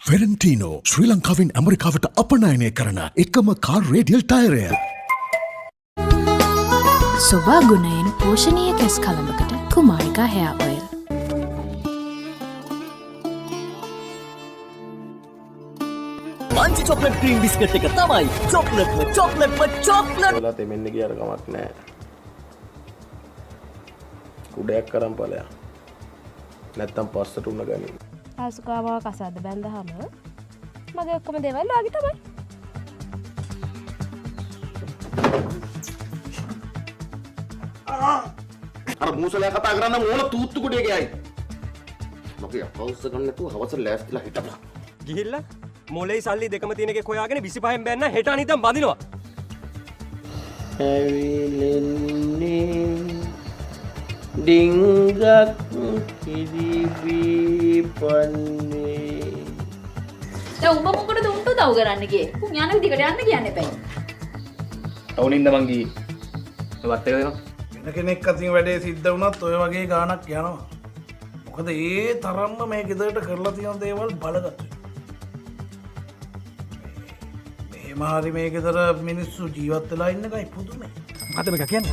Ferentino ශ්‍රී ලංකාවෙන් ඇමරිකාවට අපනයනය කරන එකම කාර් රේඩියල් ටයරය. සොබා ගුණයෙන් පෝෂණීය කෙස් කලඹකට කුමාරිකා hair oil. පංචි චොක්ලට් ක්‍රීම් බිස්කට් එක තමයි චොක්ලට් වෙලා තෙමෙන්න ගිය අර කමක් නැහැ. කුඩයක් කරන් ඵලයක්. නැත්තම් පස්සට උණ ගනින්. ආසුකාමාව කසාද බැන්දහම මගේ ඔක්කොම දේවල් වාගේ තමයි. අර මූසලයා කතා කරන්න මොන තූත්තු කුඩේ ගියයි. මගේ අපවුස්ස ගන්න නැතුව හවස ලෑස්තිලා හිටපන්. ගිහිල්ලා මොලේ සල්ලි දෙකම තියෙන එකේ හොයාගෙන 25න් බැන්න හෙට අනිද්දා බඳිනවා. ඇවිලෙන්නේ ඩිංගක් කිරිබිපන්නේ. දැන් උඹ මොකටද උන්ට උදව් කරන්න ගියේ? උන් යන විදිහට යන්න කියන්න එපා. ටවුනින්ද මං ගියේ. වත් එක දෙනවා. වෙන කෙනෙක් අතින් වැඩේ සිද්ධ වුණත් ඔය වගේ ගාණක් යනවා. මොකද ඒ තරම්ම මේ ගෙදරට කරලා තියෙන දේවල් බලගත්තා. මෙහෙම හරි මේ ගෙදර මිනිස්සු ජීවත් වෙලා ඉන්න එකයි පුදුමයි. මට මේක කියන්නේ.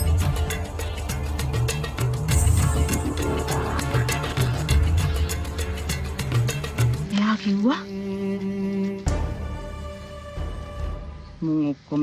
එයා කිව්වා ඔක්කොම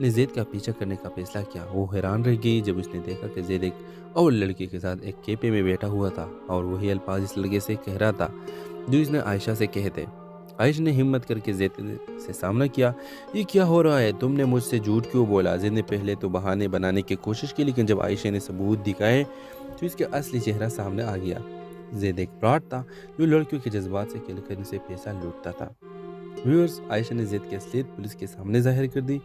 نے زید کا پیچھا کرنے کا فیصلہ کیا۔ وہ حیران رہ گئی جب اس نے دیکھا کہ زید ایک اور لڑکی کے ساتھ ایک کیپے میں بیٹھا ہوا تھا اور وہی الفاظ اس لڑکے سے کہہ رہا تھا جو اس نے عائشہ سے کہے تھے۔ عائشہ نے ہمت کر کے زید سے سامنا کیا۔ یہ کیا ہو رہا ہے؟ تم نے مجھ سے جھوٹ کیوں بولا؟ زید نے پہلے تو بہانے بنانے کی کوشش کی، لیکن جب عائشہ نے ثبوت دکھائے تو اس کا اصلی چہرہ سامنے آ گیا۔ زید ایک فراڈ تھا جو لڑکیوں کے جذبات سے کھیل کر ان سے پیسہ لوٹتا تھا۔ ویورز، عائشہ نے زید کی اصلیت پولیس کے سامنے ظاہر کر دی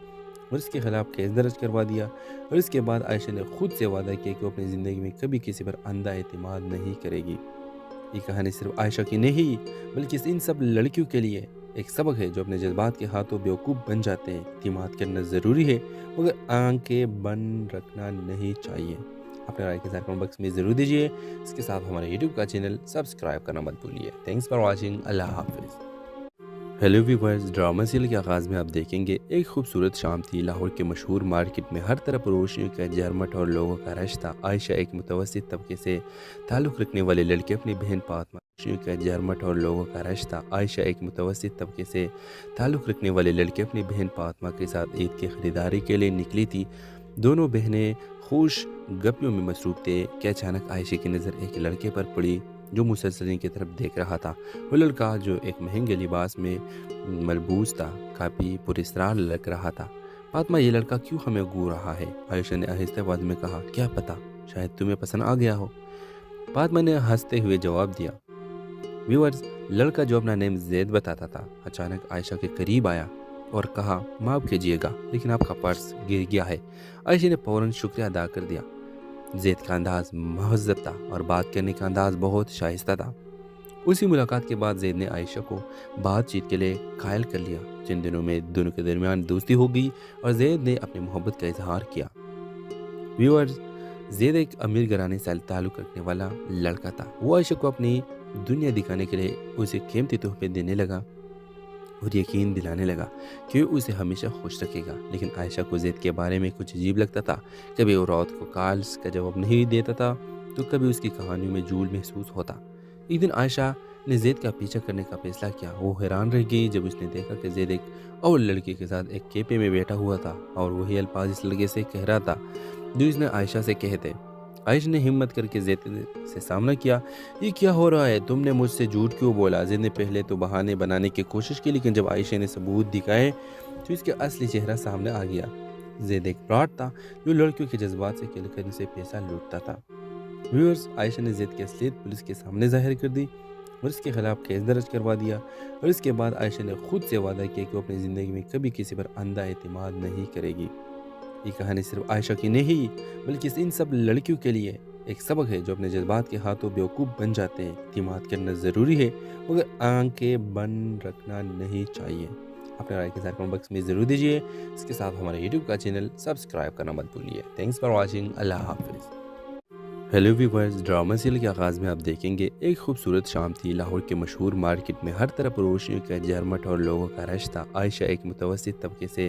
اور اس کے خلاف کیس درج کروا دیا، اور اس کے بعد عائشہ نے خود سے وعدہ کیا کہ وہ اپنی زندگی میں کبھی کسی پر اندھا اعتماد نہیں کرے گی۔ یہ کہانی صرف عائشہ کی نہیں بلکہ ان سب لڑکیوں کے لیے ایک سبق ہے جو اپنے جذبات کے ہاتھوں بیوقوف بن جاتے ہیں۔ اعتماد کرنا ضروری ہے مگر آنکھیں بند رکھنا نہیں چاہیے۔ اپنے رائے کے ساتھ کمنٹ باکس میں ضرور دیجیے۔ اس کے ساتھ ہمارے یوٹیوب کا چینل سبسکرائب کرنا مت بھولیے۔ Thanks for watching. اللہ حافظ۔ ہیلو ویورز، ڈرامہ سیریل کے آغاز میں آپ دیکھیں گے ایک خوبصورت شام تھی۔ لاہور کے مشہور مارکیٹ میں ہر طرف روشنیوں کا جھرمٹ اور لوگوں کا رش تھا۔ عائشہ ایک متوسط طبقے سے تعلق رکھنے والے لڑکے اپنی بہن فاطمہ کا جھرمٹ اور لوگوں کا رش تھا۔ عائشہ ایک متوسط طبقے سے تعلق رکھنے والے لڑکے اپنی بہن فاطمہ کے ساتھ عید کی خریداری کے لیے نکلی تھی۔ دونوں بہنیں خوش گپیوں میں مصروف تھے کہ اچانک عائشہ کی نظر ایک لڑکے پر پڑی جو مسلسل کی طرف دیکھ رہا تھا۔ وہ لڑکا جو ایک مہنگے لباس میں ملبوس تھا کافی پراسرار لگ رہا تھا۔ فاطمہ، یہ لڑکا کیوں ہمیں گھور رہا ہے؟ عائشہ نے آہستہ آواز میں کہا۔ کیا پتہ، شاید تمہیں پسند آ گیا ہو، فاطمہ نے ہنستے ہوئے جواب دیا۔ ویورز، لڑکا جو اپنا نیم زید بتاتا تھا اچانک عائشہ کے قریب آیا اور کہا، معاف کیجیے گا لیکن آپ کا پرس گر گیا ہے۔ عائشہ نے فوراً شکریہ ادا کر دیا۔ زید کا انداز مہذب تھا اور بات کرنے کا انداز بہت شائستہ تھا۔ اسی ملاقات کے بعد زید نے عائشہ کو بات چیت کے لیے قائل کر لیا۔ چند دنوں میں دونوں کے درمیان دوستی ہو گئی اور زید نے اپنی محبت کا اظہار کیا۔ ویورز، زید ایک امیر گھرانے سے تعلق رکھنے والا لڑکا تھا۔ وہ عائشہ کو اپنی دنیا دکھانے کے لیے اسے قیمتی تحفے دینے لگا اور یقین دلانے لگا کہ وہ اسے ہمیشہ خوش رکھے گا، لیکن عائشہ کو زید کے بارے میں کچھ عجیب لگتا تھا۔ کبھی وہ رات کو کالز کا جواب نہیں دیتا تھا تو کبھی اس کی کہانیوں میں جھول محسوس ہوتا۔ ایک دن عائشہ نے زید کا پیچھا کرنے کا فیصلہ کیا۔ وہ حیران رہ گئی جب اس نے دیکھا کہ زید ایک اور لڑکی کے ساتھ ایک کیپے میں بیٹھا ہوا تھا اور وہی الفاظ اس لڑکے سے کہہ رہا تھا جو اس نے عائشہ سے کہے تھے۔ عائشہ نے ہمت کر کے زید سے سامنا کیا۔ یہ کیا ہو رہا ہے؟ تم نے مجھ سے جھوٹ کیوں بولا؟ زید نے پہلے تو بہانے بنانے کی کوشش کی، لیکن جب عائشہ نے ثبوت دکھائے تو اس کا اصلی چہرہ سامنے آ گیا۔ زید ایک فراڈ تھا جو لڑکیوں کے جذبات سے کھیل کر ان سے پیسہ لوٹتا تھا۔ ویورز، عائشہ نے زید کی اصلیت پولیس کے سامنے ظاہر کر دی اور اس کے خلاف کیس درج کروا دیا، اور اس کے بعد عائشہ نے خود سے وعدہ کیا کہ وہ اپنی زندگی میں کبھی کسی پر اندھا اعتماد نہیں کرے گی۔ یہ کہانی صرف عائشہ کی نہیں بلکہ ان سب لڑکیوں کے لیے ایک سبق ہے جو اپنے جذبات کے ہاتھوں بیوقوف بن جاتے ہیں۔ اعتماد کرنا ضروری ہے مگر آنکھیں بند رکھنا نہیں چاہیے۔ اپنے رائے کے ساتھ کمنٹ باکس میں ضرور دیجیے۔ اس کے ساتھ ہمارے یوٹیوب کا چینل سبسکرائب کرنا مت بھولیے۔ Thanks for watching. اللہ حافظ۔ ہیلو ویورز، ڈرامہ سیریل کے آغاز میں آپ دیکھیں گے ایک خوبصورت شام تھی۔ لاہور کے مشہور مارکیٹ میں ہر طرف روشنیوں کا جھرمٹ اور لوگوں کا رش تھا۔ عائشہ ایک متوسط طبقے سے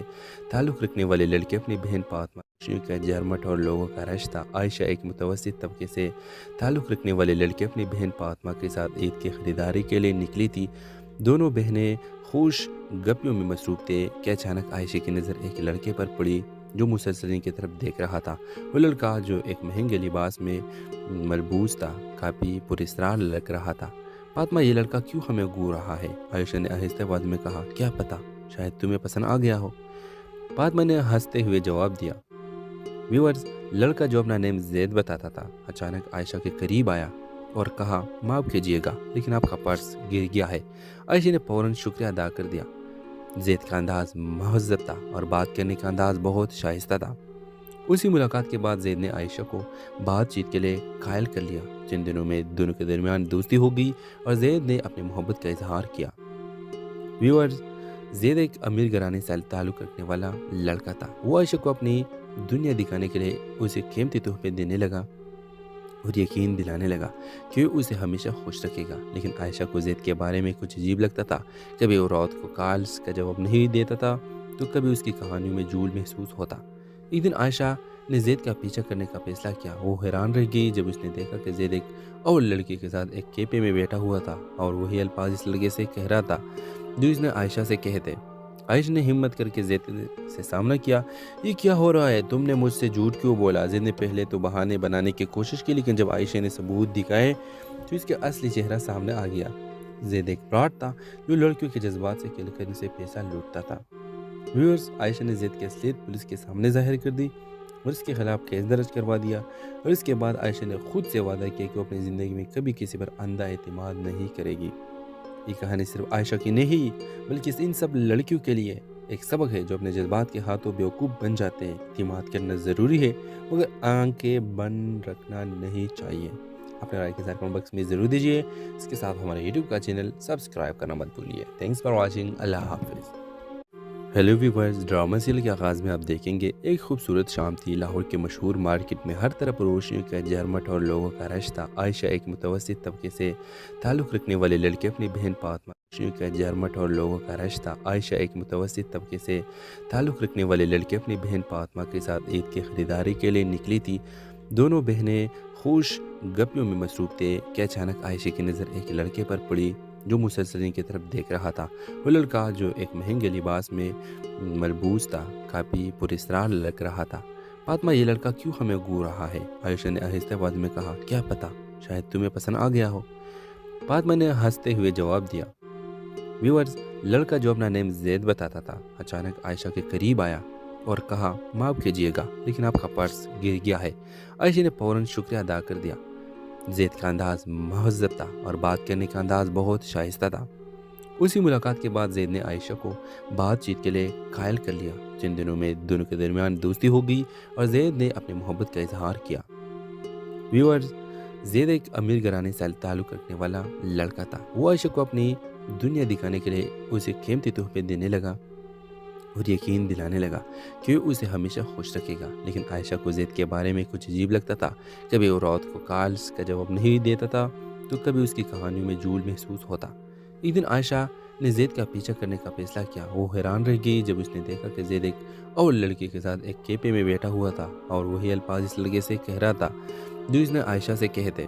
تعلق رکھنے والے لڑکے اپنی بہن فاطمہ کا جھرمٹ اور لوگوں کا رش تھا۔ عائشہ ایک متوسط طبقے سے تعلق رکھنے والے لڑکے اپنی بہن فاطمہ کے ساتھ عید کی خریداری کے لیے نکلی تھی۔ دونوں بہنیں خوش گپیوں میں مصروف تھے کہ اچانک عائشہ کی نظر ایک لڑکے پر پڑی جو مسلسل کی طرف دیکھ رہا تھا۔ وہ لڑکا جو ایک مہنگے لباس میں ملبوس تھا کافی پراسرار لگ رہا تھا۔ فاطمہ، یہ لڑکا کیوں ہمیں گھور رہا ہے؟ عائشہ نے آہستہ آواز میں کہا۔ کیا پتہ، شاید تمہیں پسند آ گیا ہو، فاطمہ نے ہنستے ہوئے جواب دیا۔ ویورز، لڑکا جو اپنا نیم زید بتاتا تھا اچانک عائشہ کے قریب آیا اور کہا، معاف کیجیے گا لیکن آپ کا پرس گر گیا ہے۔ عائشہ نے فوراً شکریہ ادا کر دیا۔ زید کا انداز مہذب تھا اور بات کرنے کا انداز بہت شائستہ تھا۔ اسی ملاقات کے بعد زید نے عائشہ کو بات چیت کے لیے قائل کر لیا۔ چند دنوں میں دونوں کے درمیان دوستی ہو گئی اور زید نے اپنی محبت کا اظہار کیا۔ ویورز، زید ایک امیر گھرانے سے تعلق رکھنے والا لڑکا تھا۔ وہ عائشہ کو اپنی دنیا دکھانے کے لیے اسے قیمتی تحفے دینے لگا اور یقین دلانے لگا کہ وہ اسے ہمیشہ خوش رکھے گا، لیکن عائشہ کو زید کے بارے میں کچھ عجیب لگتا تھا۔ کبھی وہ رات کو کالز کا جواب نہیں دیتا تھا تو کبھی اس کی کہانیوں میں جھول محسوس ہوتا۔ ایک دن عائشہ نے زید کا پیچھا کرنے کا فیصلہ کیا۔ وہ حیران رہ گئی جب اس نے دیکھا کہ زید ایک اور لڑکی کے ساتھ ایک کیپے میں بیٹھا ہوا تھا اور وہی الفاظ اس لڑکے سے کہہ رہا تھا جو اس نے عائشہ سے کہے تھے۔ عائشہ نے ہمت کر کے زید سے سامنا کیا، یہ کیا ہو رہا ہے؟ تم نے مجھ سے جھوٹ کیوں بولا؟ زید نے پہلے تو بہانے بنانے کی کوشش کی، لیکن جب عائشہ نے ثبوت دکھائے تو اس کا اصلی چہرہ سامنے آ گیا۔ زید ایک فراڈ تھا جو لڑکیوں کے جذبات سے کھیل کر ان سے پیسہ لوٹتا تھا۔ ویورز، عائشہ نے زید کی اصلیت پولیس کے سامنے ظاہر کر دی اور اس کے خلاف کیس درج کروا دیا، اور اس کے بعد عائشہ نے خود سے وعدہ کیا کہ وہ اپنی زندگی میں کبھی کسی پر اندھا اعتماد نہیں کرے گی۔ یہ کہانی صرف عائشہ کی نہیں بلکہ ان سب لڑکیوں کے لیے ایک سبق ہے جو اپنے جذبات کے ہاتھوں بیوقوف بن جاتے ہیں۔ اعتماد کرنا ضروری ہے مگر آنکھیں بند رکھنا نہیں چاہیے۔ اپنے رائے کے ساتھ کمنٹ باکس میں ضرور دیجیے۔ اس کے ساتھ ہمارے یوٹیوب کا چینل سبسکرائب کرنا مت بھولیے۔ Thanks for watching. اللہ حافظ۔ ہیلو ویورز، ڈرامہ سیریل کے آغاز میں آپ دیکھیں گے ایک خوبصورت شام تھی۔ لاہور کے مشہور مارکیٹ میں ہر طرف روشنیوں کا جھرمٹ اور لوگوں کا رش تھا۔ عائشہ ایک متوسط طبقے سے تعلق رکھنے والے لڑکے اپنی بہن فاطمہ کا جھرمٹ اور لوگوں کا رش تھا۔ عائشہ ایک متوسط طبقے سے تعلق رکھنے والے لڑکے اپنی بہن فاطمہ کے ساتھ عید کی خریداری کے لیے نکلی تھی۔ دونوں بہنیں خوش گپیوں میں مصروف تھے کہ اچانک عائشہ کی نظر ایک لڑکے پر پڑی جو مسلسل ان کی طرف دیکھ رہا تھا۔ وہ لڑکا جو ایک مہنگے لباس میں ملبوس تھا کافی پراسرار لگ رہا تھا۔ فاطمہ، یہ لڑکا کیوں ہمیں گھور رہا ہے؟ عائشہ نے آہستہ آواز میں کہا، کیا پتہ، شاید تمہیں پسند آ گیا ہو۔ فاطمہ نے ہنستے ہوئے جواب دیا۔ ویورز، لڑکا جو اپنا نیم زید بتاتا تھا اچانک عائشہ کے قریب آیا اور کہا، معاف کیجیے گا لیکن آپ کا پرس گر گیا ہے۔ عائشہ نے فوراً شکریہ ادا کر دیا۔ زید کا انداز مہذب تھا اور بات کرنے کا انداز بہت شائستہ تھا۔ اسی ملاقات کے بعد زید نے عائشہ کو بات چیت کے لیے قائل کر لیا۔ چند دنوں میں دونوں کے درمیان دوستی ہو گئی اور زید نے اپنی محبت کا اظہار کیا۔ ویورز، زید ایک امیر گھرانے سے تعلق رکھنے والا لڑکا تھا۔ وہ عائشہ کو اپنی دنیا دکھانے کے لیے اسے قیمتی تحفے دینے لگا اور یقین دلانے لگا کہ وہ اسے ہمیشہ خوش رکھے گا، لیکن عائشہ کو زید کے بارے میں کچھ عجیب لگتا تھا۔ کبھی وہ رات کو کالز کا جواب نہیں دیتا تھا تو کبھی اس کی کہانیوں میں جھول محسوس ہوتا۔ ایک دن عائشہ نے زید کا پیچھا کرنے کا فیصلہ کیا۔ وہ حیران رہ گئی جب اس نے دیکھا کہ زید ایک اور لڑکی کے ساتھ ایک کیفے میں بیٹھا ہوا تھا اور وہی الفاظ اس لڑکے سے کہہ رہا تھا جو اس نے عائشہ سے کہے تھے۔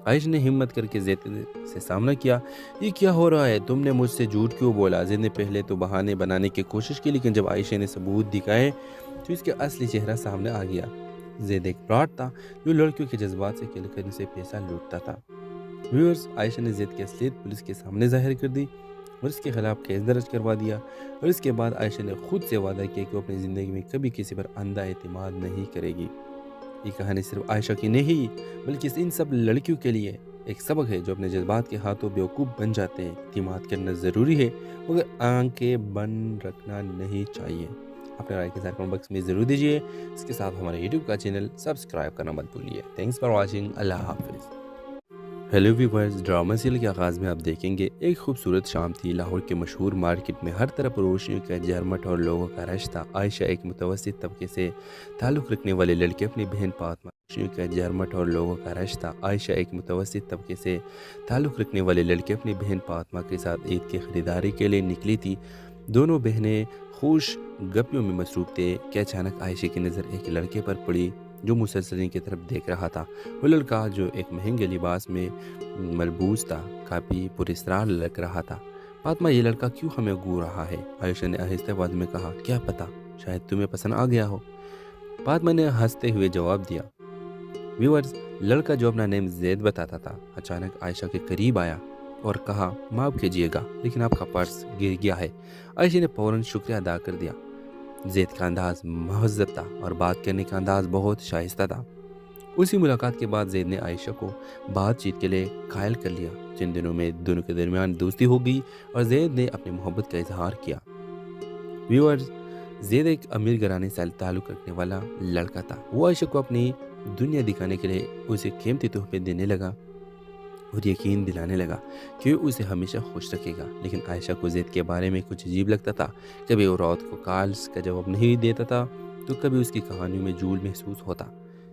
عائشہ نے ہمت کر کے زید سے سامنا کیا، یہ کیا ہو رہا ہے؟ تم نے مجھ سے جھوٹ کیوں بولا؟ زید نے پہلے تو بہانے بنانے کی کوشش کی، لیکن جب عائشہ نے ثبوت دکھائے تو اس کا اصلی چہرہ سامنے آ گیا۔ زید ایک فراڈ تھا جو لڑکیوں کے جذبات سے کھیل کر ان سے پیسہ لوٹتا تھا۔ ویورز، عائشہ نے زید کی اصلیت پولیس کے سامنے ظاہر کر دی اور اس کے خلاف کیس درج کروا دیا، اور اس کے بعد عائشہ نے خود سے وعدہ کیا کہ وہ اپنی زندگی میں کبھی کسی پر اندھا اعتماد نہیں کرے گی۔ یہ کہانی صرف عائشہ کی نہیں بلکہ ان سب لڑکیوں کے لیے ایک سبق ہے جو اپنے جذبات کے ہاتھوں بیوقوف بن جاتے ہیں۔ اعتماد کرنا ضروری ہے مگر آنکھیں بند رکھنا نہیں چاہیے۔ اپنے رائے کے ساتھ کمنٹ باکس میں ضرور دیجیے۔ اس کے ساتھ ہمارے یوٹیوب کا چینل سبسکرائب کرنا مت بھولیے۔ Thanks for watching. اللہ حافظ۔ ہیلو ویورز، ڈرامہ سیریل کے آغاز میں آپ دیکھیں گے ایک خوبصورت شام تھی۔ لاہور کے مشہور مارکیٹ میں ہر طرف روشنیوں کا جھرمٹ اور لوگوں کا رش تھا۔ عائشہ ایک متوسط طبقے سے تعلق رکھنے والے لڑکے اپنی بہن فاطمہ کا جھرمٹ اور لوگوں کا رش تھا۔ عائشہ ایک متوسط طبقے سے تعلق رکھنے والے لڑکے اپنی بہن فاطمہ کے ساتھ عید کی خریداری کے لیے نکلی تھی۔ دونوں بہنیں خوش گپیوں میں مصروف تھے کہ اچانک عائشہ کی نظر ایک لڑکے پر پڑی جو مسلسل ان کی طرف دیکھ رہا تھا۔ وہ لڑکا جو ایک مہنگے لباس میں ملبوس تھا کافی پراسرار لگ رہا تھا۔ فاطمہ، یہ لڑکا کیوں ہمیں گھور رہا ہے؟ عائشہ نے آہستہ آواز میں کہا، کیا پتہ، شاید تمہیں پسند آ گیا ہو۔ فاطمہ نے ہنستے ہوئے جواب دیا۔ ویورز، لڑکا جو اپنا نیم زید بتاتا تھا اچانک عائشہ کے قریب آیا اور کہا، معاف کیجیے گا لیکن آپ کا پرس گر گیا ہے۔ عائشہ نے فوراً شکریہ ادا کر دیا۔ زید کا انداز مہذب تھا اور بات کرنے کا انداز بہت شائستہ تھا۔ اسی ملاقات کے بعد زید نے عائشہ کو بات چیت کے لیے قائل کر لیا۔ چند دنوں میں دونوں کے درمیان دوستی ہو گئی اور زید نے اپنی محبت کا اظہار کیا۔ ویورز، زید ایک امیر گھرانے سے تعلق رکھنے والا لڑکا تھا۔ وہ عائشہ کو اپنی دنیا دکھانے کے لیے اسے قیمتی تحفے دینے لگا اور یقین دلانے لگا کہ وہ اسے ہمیشہ خوش رکھے گا، لیکن عائشہ کو زید کے بارے میں کچھ عجیب لگتا تھا۔ کبھی وہ رات کو کالز کا جواب نہیں دیتا تھا تو کبھی اس کی کہانیوں میں جھول محسوس ہوتا۔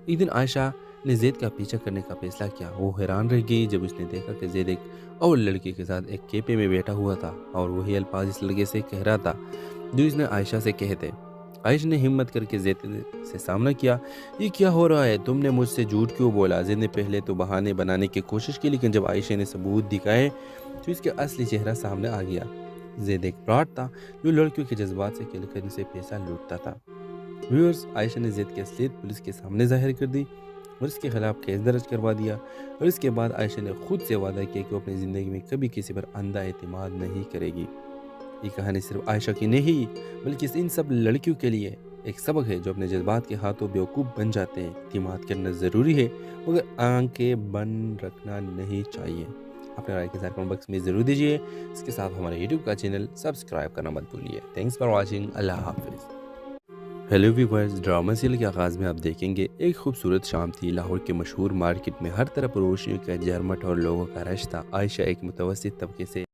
ایک دن عائشہ نے زید کا پیچھا کرنے کا فیصلہ کیا۔ وہ حیران رہ گئی جب اس نے دیکھا کہ زید ایک اور لڑکی کے ساتھ ایک کیفے میں بیٹھا ہوا تھا اور وہی الفاظ اس لڑکے سے کہہ رہا تھا جو اس نے عائشہ سے کہے تھے۔ عائشہ نے ہمت کر کے زید سے سامنا کیا، یہ کیا ہو رہا ہے؟ تم نے مجھ سے جھوٹ کیوں بولا؟ زید نے پہلے تو بہانے بنانے کی کوشش کی، لیکن جب عائشہ نے ثبوت دکھائے تو اس کا اصلی چہرہ سامنے آ گیا۔ زید ایک فراڈ تھا جو لڑکیوں کے جذبات سے کھیل کر ان سے پیسہ لوٹتا تھا۔ ویورز، عائشہ نے زید کی اصلیت پولیس کے سامنے ظاہر کر دی اور اس کے خلاف کیس درج کروا دیا، اور اس کے بعد عائشہ نے خود سے وعدہ کیا کہ وہ اپنی زندگی میں کبھی کسی پر اندھا اعتماد نہیں کرے گی۔ یہ کہانی صرف عائشہ کی نہیں بلکہ ان سب لڑکیوں کے لیے ایک سبق ہے جو اپنے جذبات کے ہاتھوں بیوقوف بن جاتے ہیں۔ اعتماد کرنا ضروری ہے مگر آنکھیں بند رکھنا نہیں چاہیے۔ اپنے رائے کے ساتھ کمنٹ باکس میں ضرور دیجیے۔ اس کے ساتھ ہمارے یوٹیوب کا چینل سبسکرائب کرنا مت بھولیے۔ Thanks for watching. اللہ حافظ۔ ہیلو ویورز، ڈرامہ سیریل کے آغاز میں آپ دیکھیں گے ایک خوبصورت شام تھی۔ لاہور کے مشہور مارکیٹ میں ہر طرف روشنیوں کا جھرمٹ اور لوگوں کا رش تھا۔ عائشہ ایک متوسط طبقے سے